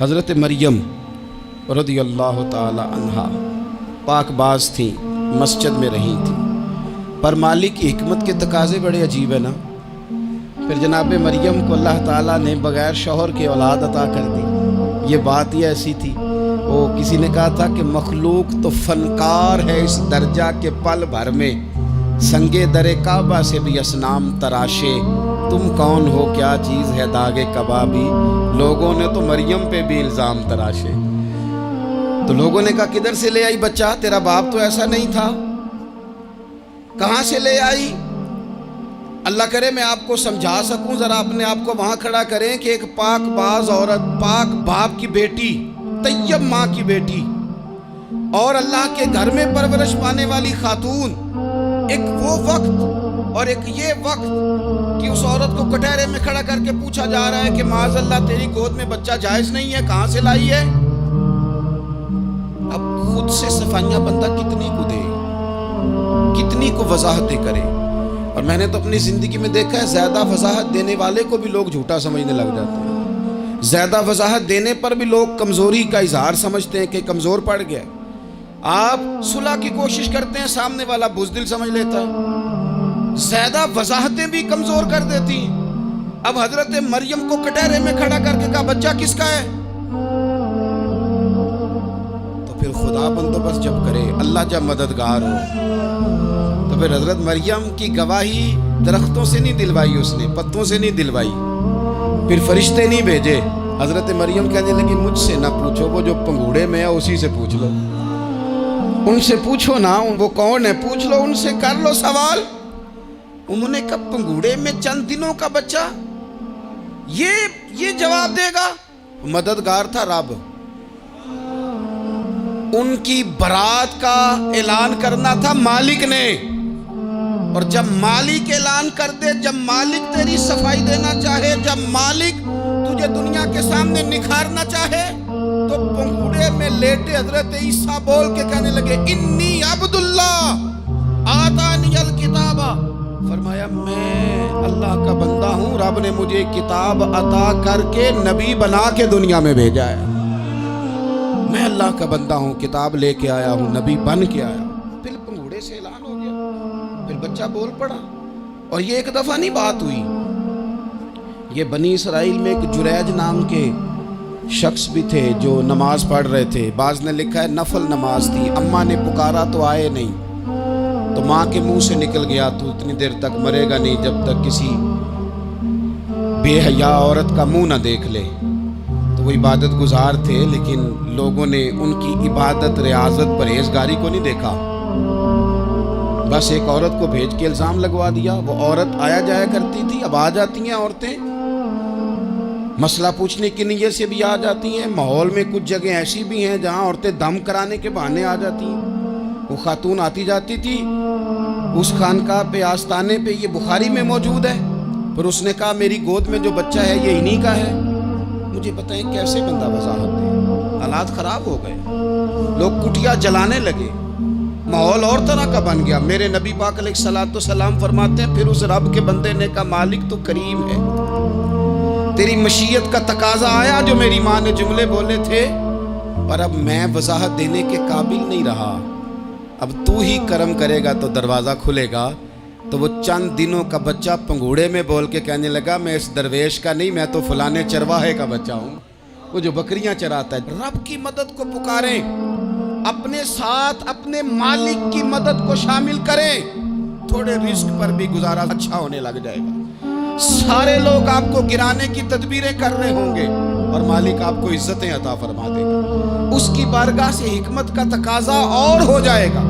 حضرت مریم رضی اللہ تعالی عنہا پاک باز تھیں، مسجد میں رہی تھیں، پر مالک کی حکمت کے تقاضے بڑے عجیب ہیں نا۔ پھر جناب مریم کو اللہ تعالیٰ نے بغیر شوہر کے اولاد عطا کر دی۔ یہ بات ہی ایسی تھی، وہ کسی نے کہا تھا کہ مخلوق تو فنکار ہے اس درجہ کے پل بھر میں سنگے در کعبہ سے بھی اصنام تراشے، تم کون ہو کیا چیز ہے داغ کبابی۔ لوگوں نے تو مریم پہ بھی الزام تراشے، تو لوگوں نے کہا کدھر سے لے آئی بچہ، تیرا باپ تو ایسا نہیں تھا، کہاں سے لے آئی؟ اللہ کرے میں آپ کو سمجھا سکوں، ذرا اپنے آپ کو وہاں کھڑا کریں کہ ایک پاک باز عورت، پاک باپ کی بیٹی، طیب ماں کی بیٹی اور اللہ کے گھر میں پرورش پانے والی خاتون، ایک وہ وقت اور ایک یہ وقت کہ اس عورت کو کٹہرے میں کھڑا کر کے پوچھا جا رہا ہے کہ معاذ اللہ تیری گود میں بچہ جائز نہیں ہے، کہاں سے لائی ہے؟ اب خود سے صفائیاں بندہ کتنی کو دے، کتنی کو وضاحتیں کرے۔ اور میں نے تو اپنی زندگی میں دیکھا ہے زیادہ وضاحت دینے والے کو بھی لوگ جھوٹا سمجھنے لگ جاتے ہیں، زیادہ وضاحت دینے پر بھی لوگ کمزوری کا اظہار سمجھتے ہیں کہ کمزور پڑ گیا۔ آپ صلح کی کوشش کرتے ہیں، سامنے والا بزدل سمجھ لیتا ہے، زیادہ وضاحتیں بھی کمزور کر دیتی ہیں۔ اب حضرت مریم کو کٹہرے میں کھڑا کر کے کہا بچہ کس کا ہے؟ تو پھر خدا بندوبست جب کرے، اللہ جب مددگار ہو، تو پھر حضرت مریم کی گواہی درختوں سے نہیں دلوائی، اس نے پتوں سے نہیں دلوائی، پھر فرشتے نہیں بھیجے۔ حضرت مریم کہنے لگی مجھ سے نہ پوچھو، وہ جو پنگوڑے میں ہے اسی سے پوچھ لو، ان سے پوچھو نا، وہ کون ہے پوچھ لو، ان سے کر لو سوال۔ انہوں نے کہا پنگوڑے میں چند دنوں کا بچہ یہ جواب دے گا؟ مددگار تھا رب، ان کی برات کا اعلان کرنا تھا مالک نے، اور جب مالک اعلان کر دے، جب مالک تیری صفائی دینا چاہے، جب مالک تجھے دنیا کے سامنے نکھارنا چاہے، تو پنگوڑے میں لیٹے حضرت عیسیٰ بول کے کہنے لگے انی عبداللہ آتانی الکتاب، فرمایا میں اللہ کا بندہ ہوں، رب نے مجھے کتاب عطا کر کے نبی بنا کے دنیا میں بھیجا ہے، میں اللہ کا بندہ ہوں، کتاب لے کے آیا ہوں، نبی بن کے آیا ہوں۔ پھر پنگوڑے سے اعلان ہو گیا، پھر بچہ بول پڑا۔ اور یہ ایک دفعہ نہیں بات ہوئی، یہ بنی اسرائیل میں ایک جریج نام کے شخص بھی تھے جو نماز پڑھ رہے تھے، بعض نے لکھا ہے نفل نماز تھی، اماں نے پکارا تو آئے نہیں، تو ماں کے منہ سے نکل گیا تو اتنی دیر تک مرے گا نہیں جب تک کسی بے حیا عورت کا منہ نہ دیکھ لے۔ تو وہ عبادت گزار تھے، لیکن لوگوں نے ان کی عبادت، ریاضت، پرہیزگاری کو نہیں دیکھا، بس ایک عورت کو بھیج کے الزام لگوا دیا۔ وہ عورت آیا جایا کرتی تھی، اب آ جاتی ہیں عورتیں، مسئلہ پوچھنے کی نیت سے بھی آ جاتی ہیں۔ ماحول میں کچھ جگہ ایسی بھی ہیں جہاں عورتیں دم کرانے کے بہانے آ جاتی ہیں۔ وہ خاتون آتی جاتی تھی اس خانقاہ پہ، آستانے پہ، یہ بخاری میں موجود ہے، پھر اس نے کہا میری گود میں جو بچہ ہے یہ انہی کا ہے۔ مجھے بتائیں کیسے بندہ وضاحت دے؟ حالات خراب ہو گئے، لوگ کٹیا جلانے لگے، ماحول اور طرح کا بن گیا۔ میرے نبی پاک علیہ الصلوۃ والسلام فرماتے ہیں پھر اس رب کے بندے نے کہا مالک تو کریم ہے، تیری مشیت کا تقاضا آیا جو میری ماں نے جملے بولے تھے، پر اب میں وضاحت دینے کے قابل نہیں رہا، اب تو ہی کرم کرے گا تو دروازہ کھلے گا۔ تو وہ چند دنوں کا بچہ پنگوڑے میں بول کے کہنے لگا میں اس درویش کا نہیں، میں تو فلانے چرواہے کا بچہ ہوں، وہ جو بکریاں چراتا ہے۔ رب کی مدد کو پکاریں، اپنے ساتھ اپنے مالک کی مدد کو شامل کریں، تھوڑے رزق پر بھی گزارا اچھا ہونے لگ جائے گا۔ سارے لوگ آپ کو گرانے کی تدبیریں کر رہے ہوں گے اور مالک آپ کو عزتیں عطا فرما دے گا، اس کی بارگاہ سے حکمت کا تقاضا اور ہو جائے گا۔